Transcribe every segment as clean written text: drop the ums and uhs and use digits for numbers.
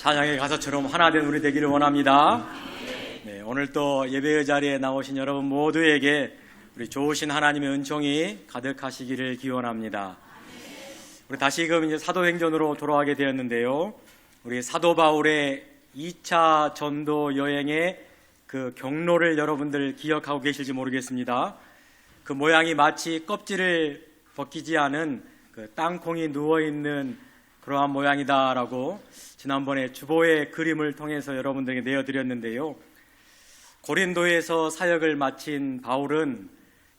사냥에 가서처럼 하나 된 우리 되기를 원합니다. 네, 오늘 또 예배의 자리에 나오신 여러분 모두에게 우리 좋으신 하나님의 은총이 가득하시기를 기원합니다. 우리 다시금 이제 사도행전으로 돌아가게 되었는데요. 우리 사도 바울의 2차 전도 여행의 그 경로를 여러분들 기억하고 계실지 모르겠습니다. 그 모양이 마치 껍질을 벗기지 않은 그 땅콩이 누워있는 그러한 모양이다라고 지난번에 주보의 그림을 통해서 여러분들에게 내어드렸는데요. 고린도에서 사역을 마친 바울은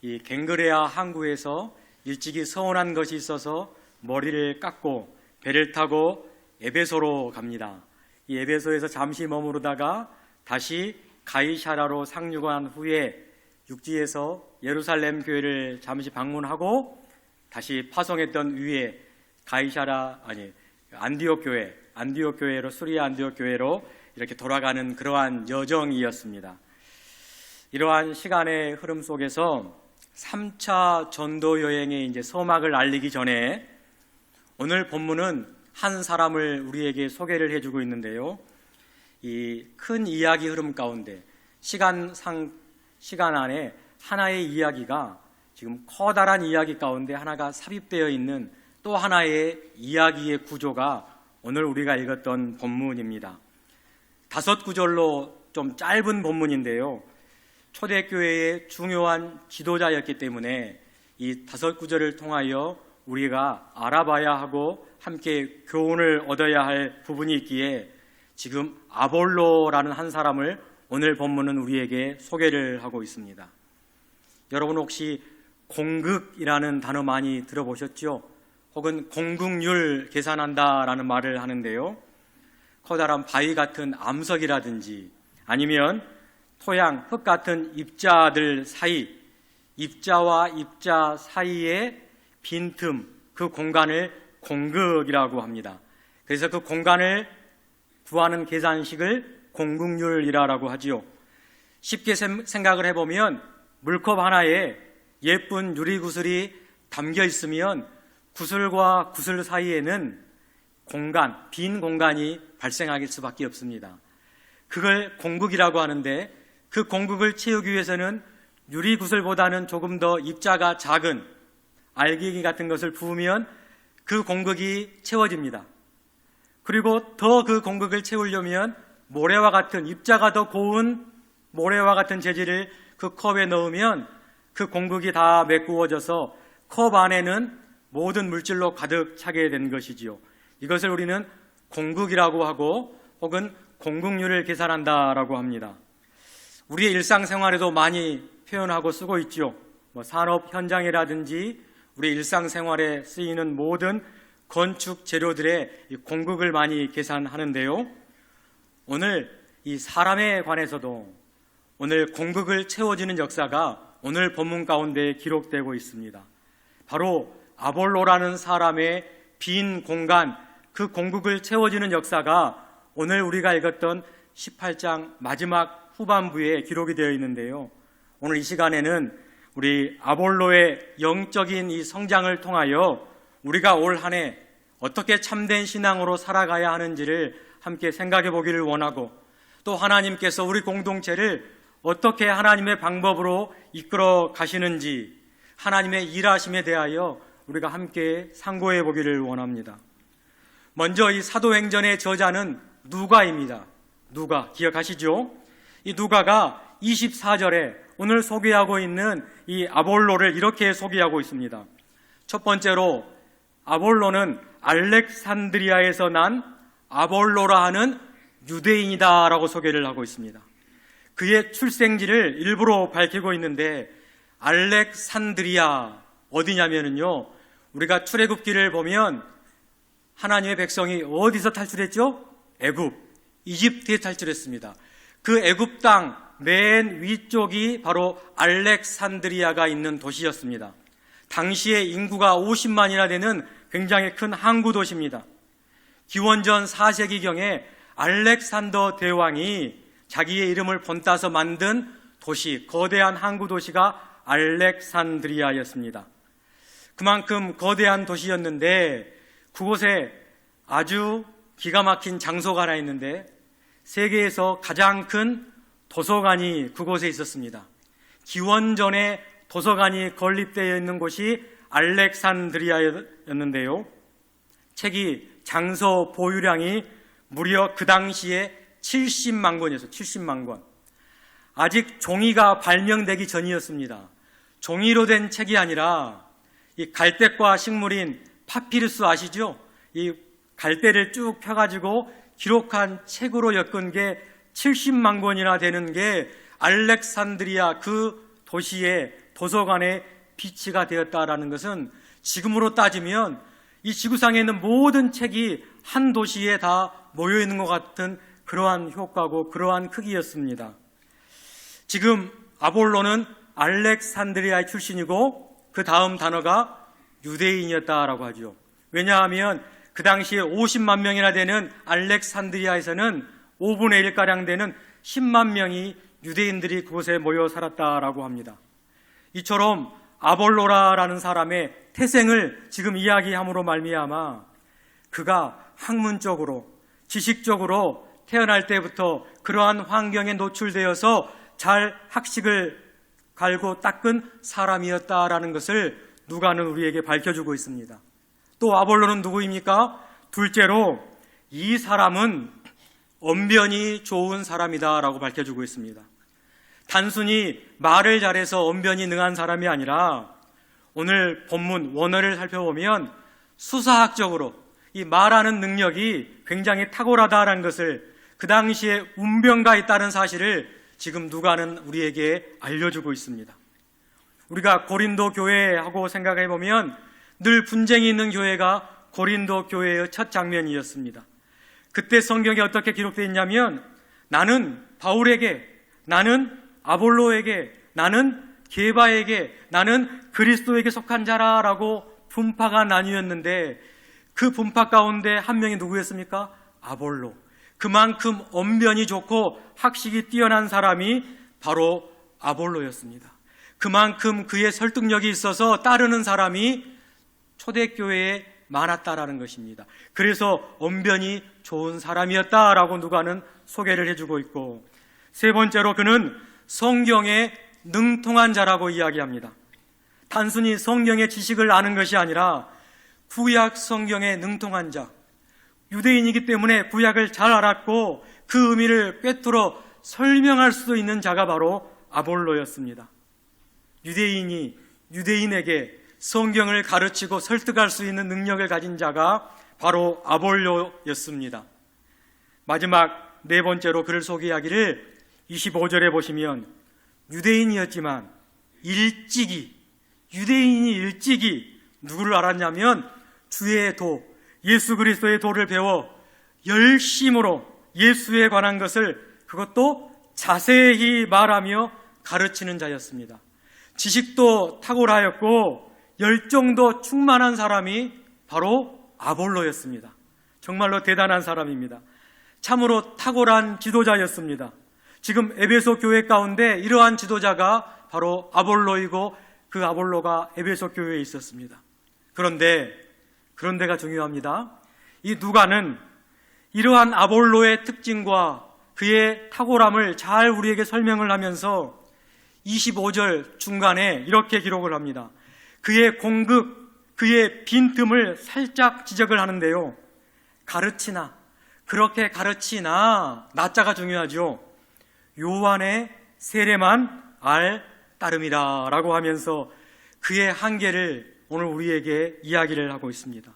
이 갱그레아 항구에서 일찍이 서운한 것이 있어서 머리를 깎고 배를 타고 에베소로 갑니다. 이 에베소에서 잠시 머무르다가 다시 가이사라로 상륙한 후에 육지에서 예루살렘 교회를 잠시 방문하고 다시 파송했던 위에 안디옥 교회로 수리아 안디옥 교회로 이렇게 돌아가는 그러한 여정이었습니다. 이러한 시간의 흐름 속에서 3차 전도 여행의 이제 서막을 알리기 전에 오늘 본문은 한 사람을 우리에게 소개를 해주고 있는데요. 이 큰 이야기 흐름 가운데 시간 안에 하나의 이야기가 지금 커다란 이야기 가운데 하나가 삽입되어 있는 또 하나의 이야기의 구조가 오늘 우리가 읽었던 본문입니다. 5구절로 좀 짧은 본문인데요. 초대교회의 중요한 지도자였기 때문에 이 5구절을 통하여 우리가 알아봐야 하고 함께 교훈을 얻어야 할 부분이 있기에 지금 아볼로라는 한 사람을 오늘 본문은 우리에게 소개를 하고 있습니다. 여러분 혹시 공극이라는 단어 많이 들어보셨죠? 혹은 공극률 계산한다라는 말을 하는데요. 커다란 바위 같은 암석이라든지 아니면 토양, 흙 같은 입자들 사이, 입자와 입자 사이의 빈틈, 그 공간을 공극이라고 합니다. 그래서 그 공간을 구하는 계산식을 공극률이라고 하지요. 쉽게 생각을 해보면 물컵 하나에 예쁜 유리구슬이 담겨 있으면 구슬과 구슬 사이에는 빈 공간이 발생할 수밖에 없습니다. 그걸 공극이라고 하는데 그 공극을 채우기 위해서는 유리구슬보다는 조금 더 입자가 작은 알갱이 같은 것을 부으면 그 공극이 채워집니다. 그리고 더 그 공극을 채우려면 모래와 같은 입자가 더 고운 모래와 같은 재질을 그 컵에 넣으면 그 공극이 다 메꾸어져서 컵 안에는 모든 물질로 가득 차게 된 것이지요. 이것을 우리는 공극이라고 하고 혹은 공극률을 계산한다라고 합니다. 우리의 일상생활에도 많이 표현하고 쓰고 있죠. 산업 현장이라든지 우리 일상생활에 쓰이는 모든 건축 재료들의 공극을 많이 계산하는데요. 오늘 이 사람에 관해서도 오늘 공극을 채워지는 역사가 오늘 본문 가운데 기록되고 있습니다. 바로 아볼로라는 사람의 빈 공간, 그 공극을 채워지는 역사가 오늘 우리가 읽었던 18장 마지막 후반부에 기록이 되어 있는데요. 오늘 이 시간에는 우리 아볼로의 영적인 이 성장을 통하여 우리가 올 한 해 어떻게 참된 신앙으로 살아가야 하는지를 함께 생각해 보기를 원하고 또 하나님께서 우리 공동체를 어떻게 하나님의 방법으로 이끌어 가시는지 하나님의 일하심에 대하여 우리가 함께 상고해 보기를 원합니다. 먼저 이 사도행전의 저자는 누가입니다. 누가 기억하시죠? 이 누가가 24절에 오늘 소개하고 있는 이 아볼로를 이렇게 소개하고 있습니다. 첫 번째로 아볼로는 알렉산드리아에서 난 아볼로라 하는 유대인이다라고 소개를 하고 있습니다. 그의 출생지를 일부러 밝히고 있는데 알렉산드리아 어디냐면요, 우리가 출애굽기를 보면 하나님의 백성이 어디서 탈출했죠? 애굽, 이집트에 탈출했습니다. 그 애굽 땅 맨 위쪽이 바로 알렉산드리아가 있는 도시였습니다. 당시에 인구가 50만이나 되는 굉장히 큰 항구 도시입니다. 기원전 4세기경에 알렉산더 대왕이 자기의 이름을 본따서 만든 도시, 거대한 항구 도시가 알렉산드리아였습니다. 그만큼 거대한 도시였는데 그곳에 아주 기가 막힌 장소가 하나 있는데 세계에서 가장 큰 도서관이 그곳에 있었습니다. 기원전에 도서관이 건립되어 있는 곳이 알렉산드리아였는데요. 책이 장서 보유량이 무려 그 당시에 70만 권이었어요. 70만 권. 아직 종이가 발명되기 전이었습니다. 종이로 된 책이 아니라 이 갈대과 식물인 파피루스 아시죠? 이 갈대를 쭉 펴가지고 기록한 책으로 엮은 게 70만 권이나 되는 게 알렉산드리아 그 도시의 도서관의 비치가 되었다라는 것은 지금으로 따지면 이 지구상에 있는 모든 책이 한 도시에 다 모여 있는 것 같은 그러한 효과고 그러한 크기였습니다. 지금 아볼로는 알렉산드리아의 출신이고 그 다음 단어가 유대인이었다라고 하죠. 왜냐하면 그 당시에 50만 명이나 되는 알렉산드리아에서는 5분의 1가량 되는 10만 명이 유대인들이 그곳에 모여 살았다라고 합니다. 이처럼 아볼로라라는 사람의 태생을 지금 이야기함으로 말미암아 그가 학문적으로 지식적으로 태어날 때부터 그러한 환경에 노출되어서 잘 학식을 갈고 닦은 사람이었다라는 것을 누가는 우리에게 밝혀주고 있습니다. 또 아볼로는 누구입니까? 둘째로 이 사람은 언변이 좋은 사람이다라고 밝혀주고 있습니다. 단순히 말을 잘해서 언변이 능한 사람이 아니라 오늘 본문 원어를 살펴보면 수사학적으로 이 말하는 능력이 굉장히 탁월하다라는 것을 그 당시에 운병가 있다는 사실을 지금 누가는 우리에게 알려주고 있습니다. 우리가 고린도 교회하고 생각해 보면 늘 분쟁이 있는 교회가 고린도 교회의 첫 장면이었습니다. 그때 성경에 어떻게 기록되어 있냐면 나는 바울에게, 나는 아볼로에게, 나는 게바에게, 나는 그리스도에게 속한 자라라고 분파가 나뉘었는데 그 분파 가운데 한 명이 누구였습니까? 아볼로. 그만큼 언변이 좋고 학식이 뛰어난 사람이 바로 아볼로였습니다. 그만큼 그의 설득력이 있어서 따르는 사람이 초대교회에 많았다라는 것입니다. 그래서 언변이 좋은 사람이었다라고 누가는 소개를 해주고 있고, 세 번째로 그는 성경에 능통한 자라고 이야기합니다. 단순히 성경의 지식을 아는 것이 아니라 구약 성경에 능통한 자, 유대인이기 때문에 구약을 잘 알았고 그 의미를 꿰뚫어 설명할 수 있는 자가 바로 아볼로였습니다. 유대인이 유대인에게 성경을 가르치고 설득할 수 있는 능력을 가진 자가 바로 아볼로였습니다. 마지막 네 번째로 그를 소개하기를 25절에 보시면 유대인이었지만 유대인이 일찍이 누구를 알았냐면 주의 도, 예수 그리스도의 도를 배워 열심으로 예수에 관한 것을 그것도 자세히 말하며 가르치는 자였습니다. 지식도 탁월하였고 열정도 충만한 사람이 바로 아볼로였습니다. 정말로 대단한 사람입니다. 참으로 탁월한 지도자였습니다. 지금 에베소 교회 가운데 이러한 지도자가 바로 아볼로이고 그 아볼로가 에베소 교회에 있었습니다. 그런데가 중요합니다. 이 누가는 이러한 아볼로의 특징과 그의 탁월함을 잘 우리에게 설명을 하면서 25절 중간에 이렇게 기록을 합니다. 그의 공급, 그의 빈틈을 살짝 지적을 하는데요. 그렇게 가르치나, 나자가 중요하죠. 요한의 세례만 알 따름이라 라고 하면서 그의 한계를 오늘 우리에게 이야기를 하고 있습니다.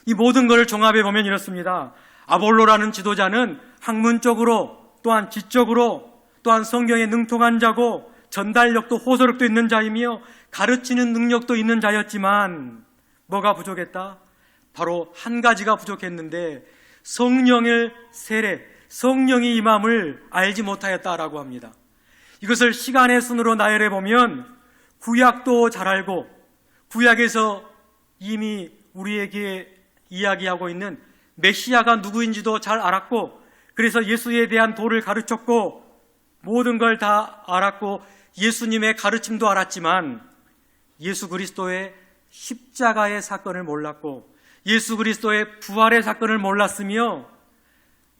이 모든 것을 종합해 보면 이렇습니다. 아볼로라는 지도자는 학문적으로 또한 지적으로 또한 성경에 능통한 자고 전달력도 호소력도 있는 자이며 가르치는 능력도 있는 자였지만 뭐가 부족했다? 바로 한 가지가 부족했는데 성령의 세례, 성령이 임함을 알지 못하였다라고 합니다. 이것을 시간의 순으로 나열해 보면 구약도 잘 알고 구약에서 이미 우리에게 이야기하고 있는 메시아가 누구인지도 잘 알았고 그래서 예수에 대한 도를 가르쳤고 모든 걸 다 알았고 예수님의 가르침도 알았지만 예수 그리스도의 십자가의 사건을 몰랐고 예수 그리스도의 부활의 사건을 몰랐으며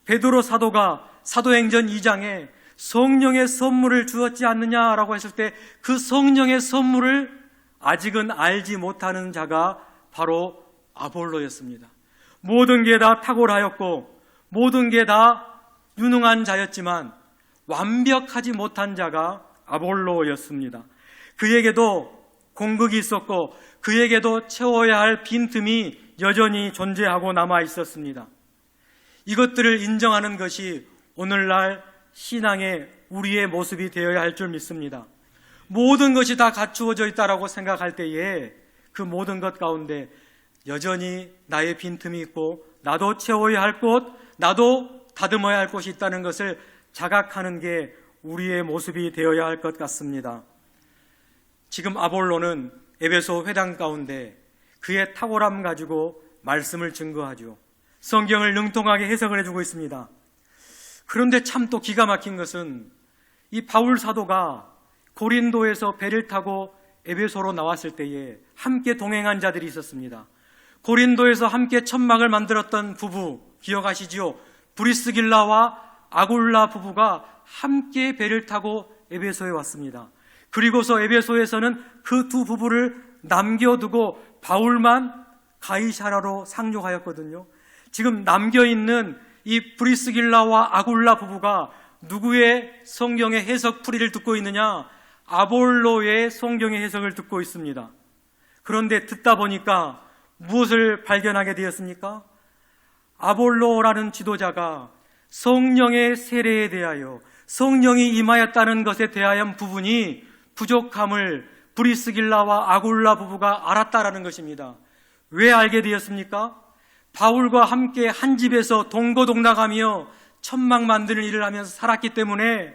베드로 사도가 사도행전 2장에 성령의 선물을 주었지 않느냐라고 했을 때 그 성령의 선물을 아직은 알지 못하는 자가 바로 아볼로였습니다. 모든 게 다 탁월하였고 모든 게 다 유능한 자였지만 완벽하지 못한 자가 아볼로였습니다. 그에게도 공극이 있었고 그에게도 채워야 할 빈틈이 여전히 존재하고 남아 있었습니다. 이것들을 인정하는 것이 오늘날 신앙의 우리의 모습이 되어야 할 줄 믿습니다. 모든 것이 다 갖추어져 있다라고 생각할 때에 그 모든 것 가운데 여전히 나의 빈틈이 있고 나도 채워야 할 곳, 나도 다듬어야 할 곳이 있다는 것을 자각하는 게 우리의 모습이 되어야 할 것 같습니다. 지금 아볼로는 에베소 회당 가운데 그의 탁월함 가지고 말씀을 증거하죠. 성경을 능통하게 해석을 해주고 있습니다. 그런데 참 또 기가 막힌 것은 이 바울 사도가 고린도에서 배를 타고 에베소로 나왔을 때에 함께 동행한 자들이 있었습니다. 고린도에서 함께 천막을 만들었던 부부 기억하시지요? 브리스길라와 아굴라 부부가 함께 배를 타고 에베소에 왔습니다. 그리고서 에베소에서는 그 두 부부를 남겨두고 바울만 가이사라로 상륙하였거든요. 지금 남겨있는 이 브리스길라와 아굴라 부부가 누구의 성경의 해석 풀이를 듣고 있느냐? 아볼로의 성경의 해석을 듣고 있습니다. 그런데 듣다 보니까 무엇을 발견하게 되었습니까? 아볼로라는 지도자가 성령의 세례에 대하여 성령이 임하였다는 것에 대한 부분이 부족함을 브리스길라와 아굴라 부부가 알았다라는 것입니다. 왜 알게 되었습니까? 바울과 함께 한 집에서 동거동락하며 천막 만드는 일을 하면서 살았기 때문에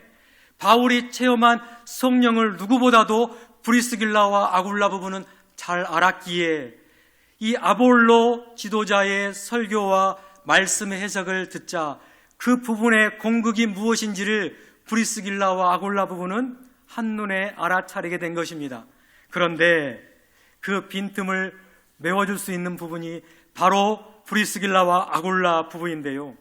바울이 체험한 성령을 누구보다도 브리스길라와 아굴라 부부는 잘 알았기에 이 아볼로 지도자의 설교와 말씀의 해석을 듣자 그 부분의 공극이 무엇인지를 브리스길라와 아굴라 부부는 한눈에 알아차리게 된 것입니다. 그런데 그 빈틈을 메워줄 수 있는 부분이 바로 브리스길라와 아굴라 부부인데요.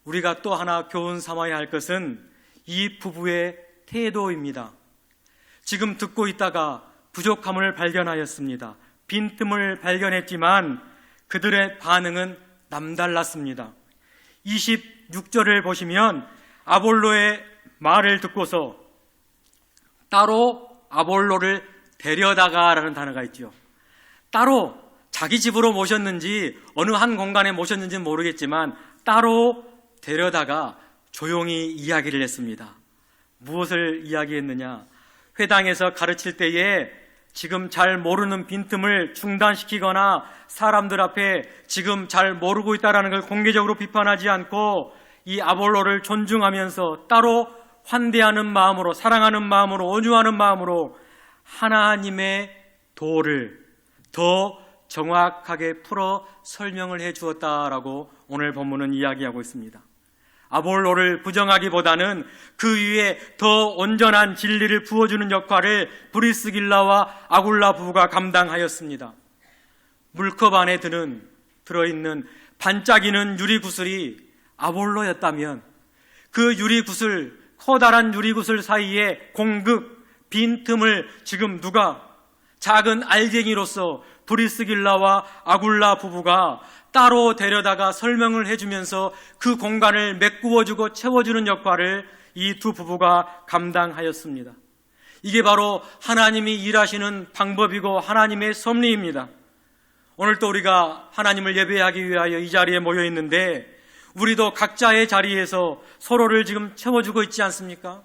우리가 또 하나 교훈 삼아야 할 것은 이 부부의 태도입니다. 지금 듣고 있다가 부족함을 발견하였습니다. 빈틈을 발견했지만 그들의 반응은 남달랐습니다. 26절을 보시면 아볼로의 말을 듣고서 따로 아볼로를 데려다가라는 단어가 있죠. 따로 자기 집으로 모셨는지 어느 한 공간에 모셨는지는 모르겠지만 따로 데려다가 조용히 이야기를 했습니다. 무엇을 이야기했느냐? 회당에서 가르칠 때에 지금 잘 모르는 빈틈을 중단시키거나 사람들 앞에 지금 잘 모르고 있다는 걸 공개적으로 비판하지 않고 이 아볼로를 존중하면서 따로 환대하는 마음으로, 사랑하는 마음으로, 온유하는 마음으로 하나님의 도를 더 정확하게 풀어 설명을 해 주었다라고 오늘 본문은 이야기하고 있습니다. 아볼로를 부정하기보다는 그 위에 더 온전한 진리를 부어주는 역할을 브리스길라와 아굴라 부부가 감당하였습니다. 물컵 안에 들어있는 반짝이는 유리구슬이 아볼로였다면 그 유리구슬, 커다란 유리구슬 사이에 공극, 빈틈을 지금 누가 작은 알갱이로서 브리스길라와 아굴라 부부가 따로 데려다가 설명을 해주면서 그 공간을 메꾸어주고 채워주는 역할을 이 두 부부가 감당하였습니다. 이게 바로 하나님이 일하시는 방법이고 하나님의 섭리입니다. 오늘 또 우리가 하나님을 예배하기 위하여 이 자리에 모여 있는데 우리도 각자의 자리에서 서로를 지금 채워주고 있지 않습니까?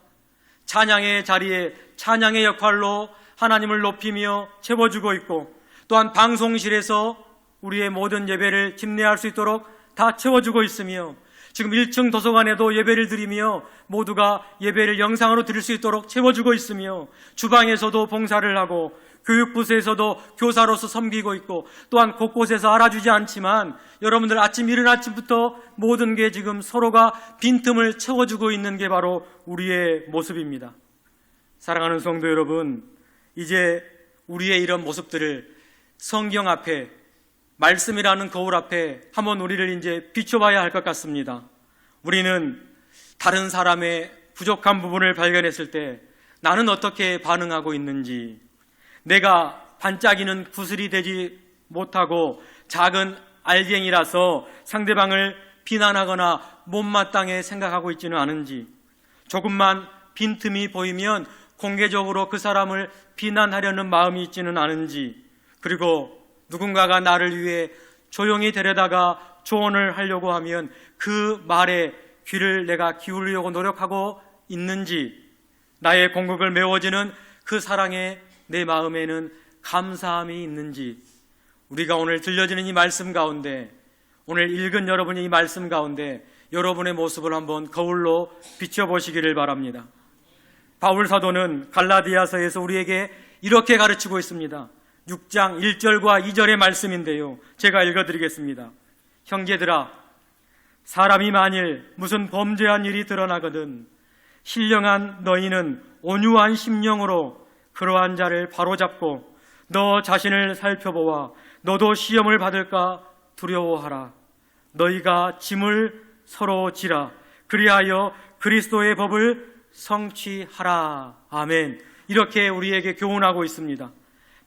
찬양의 자리에 찬양의 역할로 하나님을 높이며 채워주고 있고 또한 방송실에서 우리의 모든 예배를 집례할 수 있도록 다 채워주고 있으며 지금 1층 도서관에도 예배를 드리며 모두가 예배를 영상으로 드릴 수 있도록 채워주고 있으며 주방에서도 봉사를 하고 교육부서에서도 교사로서 섬기고 있고 또한 곳곳에서 알아주지 않지만 여러분들 아침 이른 아침부터 모든 게 지금 서로가 빈틈을 채워주고 있는 게 바로 우리의 모습입니다. 사랑하는 성도 여러분, 이제 우리의 이런 모습들을 성경 앞에 말씀이라는 거울 앞에 한번 우리를 이제 비춰봐야 할 것 같습니다. 우리는 다른 사람의 부족한 부분을 발견했을 때 나는 어떻게 반응하고 있는지, 내가 반짝이는 구슬이 되지 못하고 작은 알갱이라서 상대방을 비난하거나 못마땅해 생각하고 있지는 않은지, 조금만 빈틈이 보이면 공개적으로 그 사람을 비난하려는 마음이 있지는 않은지, 그리고 누군가가 나를 위해 조용히 데려다가 조언을 하려고 하면 그 말에 귀를 내가 기울이려고 노력하고 있는지, 나의 공격을 메워지는 그 사랑에 내 마음에는 감사함이 있는지, 우리가 오늘 들려지는 이 말씀 가운데, 오늘 읽은 여러분의 이 말씀 가운데 여러분의 모습을 한번 거울로 비춰보시기를 바랍니다. 바울 사도는 갈라디아서에서 우리에게 이렇게 가르치고 있습니다. 6장 1절과 2절의 말씀인데요, 제가 읽어드리겠습니다. 형제들아, 사람이 만일 무슨 범죄한 일이 드러나거든 신령한 너희는 온유한 심령으로 그러한 자를 바로잡고 너 자신을 살펴보아 너도 시험을 받을까 두려워하라. 너희가 짐을 서로 지라. 그리하여 그리스도의 법을 성취하라. 아멘. 이렇게 우리에게 교훈하고 있습니다.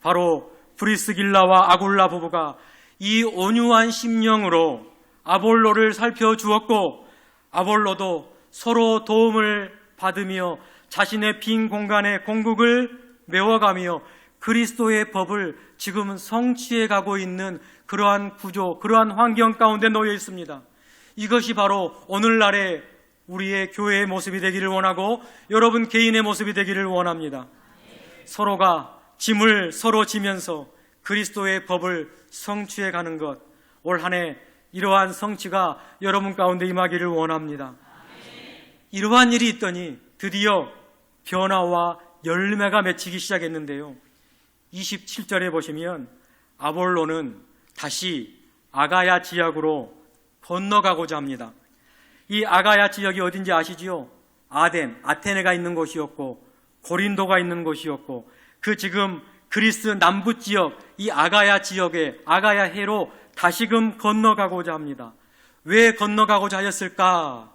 바로 브리스길라와 아굴라 부부가 이 온유한 심령으로 아볼로를 살펴주었고, 아볼로도 서로 도움을 받으며 자신의 빈 공간에 공국을 메워가며 그리스도의 법을 지금 성취해 가고 있는 그러한 구조, 그러한 환경 가운데 놓여 있습니다. 이것이 바로 오늘날의 우리의 교회의 모습이 되기를 원하고 여러분 개인의 모습이 되기를 원합니다. 서로가 짐을 서로 지면서 그리스도의 법을 성취해 가는 것, 올 한 해 이러한 성취가 여러분 가운데 임하기를 원합니다. 이러한 일이 있더니 드디어 변화와 열매가 맺히기 시작했는데요, 27절에 보시면 아볼로는 다시 아가야 지역으로 건너가고자 합니다. 이 아가야 지역이 어딘지 아시지요? 아테네가 있는 곳이었고 고린도가 있는 곳이었고, 그 지금 그리스 남부 지역, 이 아가야 지역에 아가야 해로 다시금 건너가고자 합니다. 왜 건너가고자 하였을까?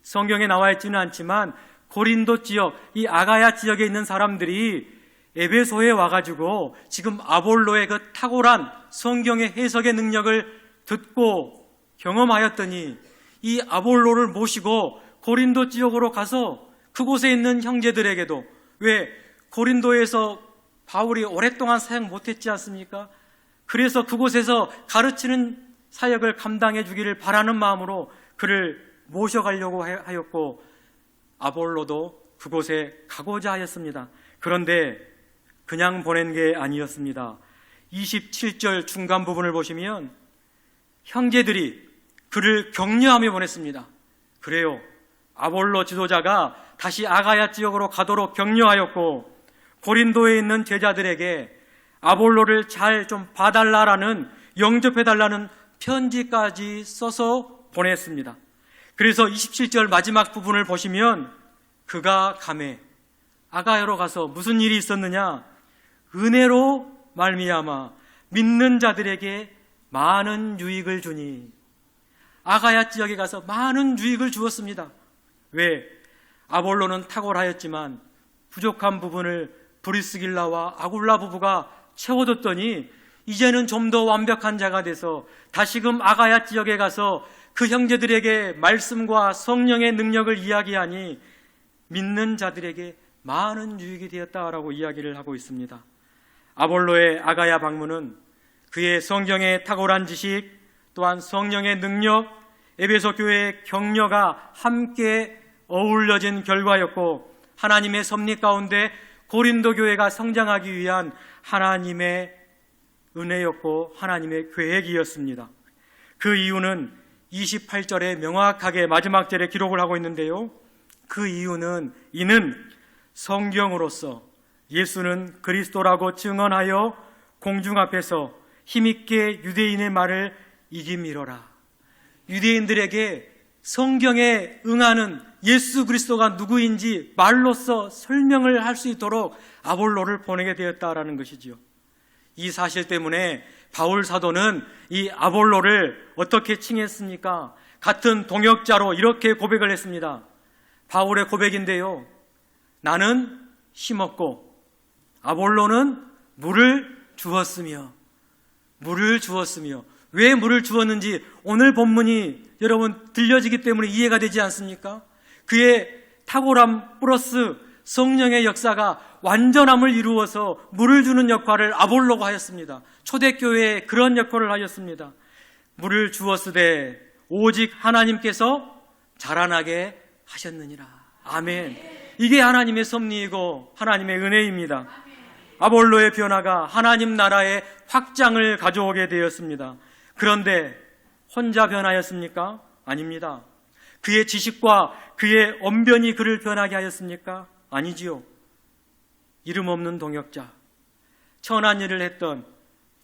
성경에 나와 있지는 않지만 고린도 지역, 이 아가야 지역에 있는 사람들이 에베소에 와가지고 지금 아볼로의 그 탁월한 성경의 해석의 능력을 듣고 경험하였더니 이 아볼로를 모시고 고린도 지역으로 가서 그곳에 있는 형제들에게도, 왜 고린도에서 바울이 오랫동안 사역 못했지 않습니까? 그래서 그곳에서 가르치는 사역을 감당해 주기를 바라는 마음으로 그를 모셔가려고 하였고, 아볼로도 그곳에 가고자 하였습니다. 그런데 그냥 보낸 게 아니었습니다. 27절 중간 부분을 보시면 형제들이 그를 격려하며 보냈습니다. 그래요, 아볼로 지도자가 다시 아가야 지역으로 가도록 격려하였고, 고린도에 있는 제자들에게 아볼로를 잘 좀 봐달라라는, 영접해달라는 편지까지 써서 보냈습니다. 그래서 27절 마지막 부분을 보시면 그가 가매 아가야로 가서 무슨 일이 있었느냐? 은혜로 말미암아 믿는 자들에게 많은 유익을 주니, 아가야 지역에 가서 많은 유익을 주었습니다. 왜? 아볼로는 탁월하였지만 부족한 부분을 브리스길라와 아굴라 부부가 채워줬더니 이제는 좀 더 완벽한 자가 돼서 다시금 아가야 지역에 가서 그 형제들에게 말씀과 성령의 능력을 이야기하니 믿는 자들에게 많은 유익이 되었다라고 이야기를 하고 있습니다. 아볼로의 아가야 방문은 그의 성경의 탁월한 지식, 또한 성령의 능력, 에베소 교회의 격려가 함께 어울려진 결과였고, 하나님의 섭리 가운데 고린도 교회가 성장하기 위한 하나님의 은혜였고 하나님의 계획이었습니다. 그 이유는 28절에 명확하게 마지막 절에 기록을 하고 있는데요, 그 이유는 이는 성경으로서 예수는 그리스도라고 증언하여 공중 앞에서 힘있게 유대인의 말을 이기미러라. 유대인들에게 성경에 응하는 예수 그리스도가 누구인지 말로써 설명을 할 수 있도록 아볼로를 보내게 되었다라는 것이지요. 이 사실 때문에 바울 사도는 이 아볼로를 어떻게 칭했습니까? 같은 동역자로 이렇게 고백을 했습니다. 바울의 고백인데요. 나는 심었고 아볼로는 물을 주었으며 왜 물을 주었는지 오늘 본문이 여러분 들려지기 때문에 이해가 되지 않습니까? 그의 탁월함 플러스 성령의 역사가 완전함을 이루어서 물을 주는 역할을 아볼로가 하였습니다. 초대교회에 그런 역할을 하였습니다. 물을 주었으되 오직 하나님께서 자라나게 하셨느니라. 아멘. 이게 하나님의 섭리이고 하나님의 은혜입니다. 아볼로의 변화가 하나님 나라의 확장을 가져오게 되었습니다. 그런데 혼자 변하였습니까? 아닙니다. 그의 지식과 그의 언변이 그를 변하게 하였습니까? 아니지요. 이름 없는 동역자, 천한 일을 했던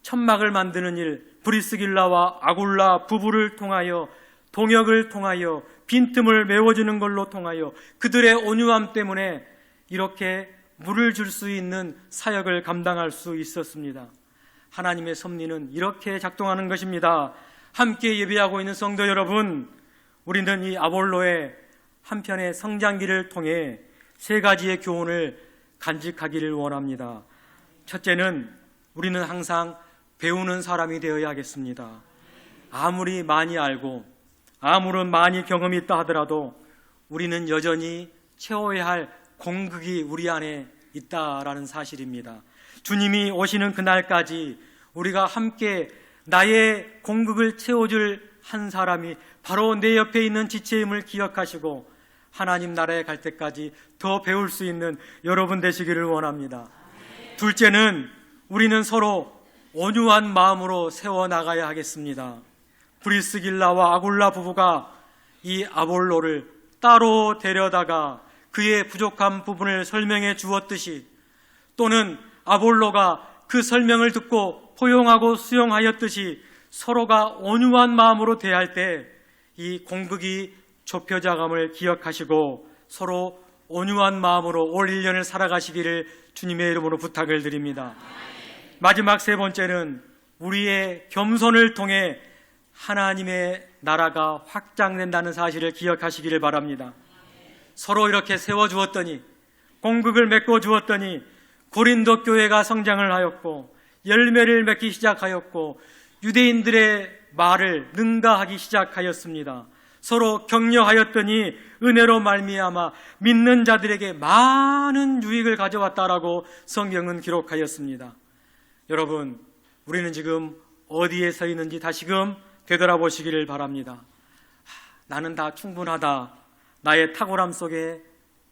천막을 만드는 일, 브리스길라와 아굴라 부부를 통하여 동역을 통하여 빈틈을 메워주는 걸로 통하여 그들의 온유함 때문에 이렇게 물을 줄 수 있는 사역을 감당할 수 있었습니다. 하나님의 섭리는 이렇게 작동하는 것입니다. 함께 예배하고 있는 성도 여러분, 우리는 이 아볼로의 한편의 성장기를 통해 세 가지의 교훈을 간직하기를 원합니다. 첫째는 우리는 항상 배우는 사람이 되어야겠습니다. 아무리 많이 알고 아무런 많이 경험이 있다 하더라도 우리는 여전히 채워야 할 공극이 우리 안에 있다라는 사실입니다. 주님이 오시는 그날까지 우리가 함께 나의 공극을 채워줄 한 사람이 바로 내 옆에 있는 지체임을 기억하시고 하나님 나라에 갈 때까지 더 배울 수 있는 여러분 되시기를 원합니다. 둘째는 우리는 서로 온유한 마음으로 세워나가야 하겠습니다. 브리스길라와 아굴라 부부가 이 아볼로를 따로 데려다가 그의 부족한 부분을 설명해 주었듯이 또는 아볼로가 그 설명을 듣고 포용하고 수용하였듯이 서로가 온유한 마음으로 대할 때 이 공극이 좁혀져감을 기억하시고 서로 온유한 마음으로 올 1년을 살아가시기를 주님의 이름으로 부탁을 드립니다. 마지막 세 번째는 우리의 겸손을 통해 하나님의 나라가 확장된다는 사실을 기억하시기를 바랍니다. 서로 이렇게 세워주었더니 공극을 메꿔주었더니 고린도 교회가 성장을 하였고 열매를 맺기 시작하였고 유대인들의 말을 능가하기 시작하였습니다. 서로 격려하였더니 은혜로 말미암아 믿는 자들에게 많은 유익을 가져왔다라고 성경은 기록하였습니다. 여러분, 우리는 지금 어디에 서 있는지 다시금 되돌아보시기를 바랍니다. 나는 다 충분하다. 나의 탁월함 속에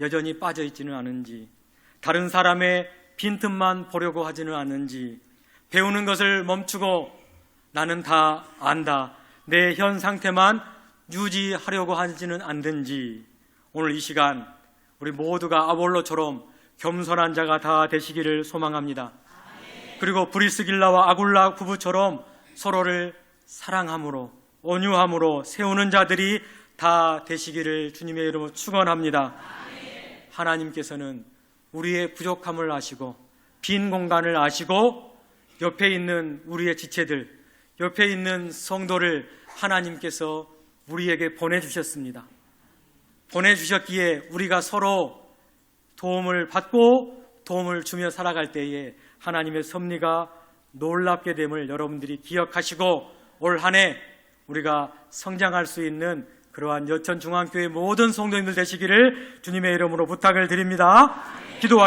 여전히 빠져 있지는 않은지, 다른 사람의 빈틈만 보려고 하지는 않은지, 배우는 것을 멈추고 나는 다 안다. 내 현 상태만 유지하려고 하지는 않든지, 오늘 이 시간 우리 모두가 아볼로처럼 겸손한 자가 다 되시기를 소망합니다. 그리고 브리스길라와 아굴라 부부처럼 서로를 사랑함으로 온유함으로 세우는 자들이 다 되시기를 주님의 이름으로 축원합니다. 하나님께서는 우리의 부족함을 아시고 빈 공간을 아시고 옆에 있는 우리의 지체들, 옆에 있는 성도를 하나님께서 우리에게 보내주셨습니다. 보내주셨기에 우리가 서로 도움을 받고 도움을 주며 살아갈 때에 하나님의 섭리가 놀랍게 됨을 여러분들이 기억하시고 올 한 해 우리가 성장할 수 있는 그러한 여천중앙교회 모든 성도님들 되시기를 주님의 이름으로 부탁을 드립니다. 기도하겠습니다.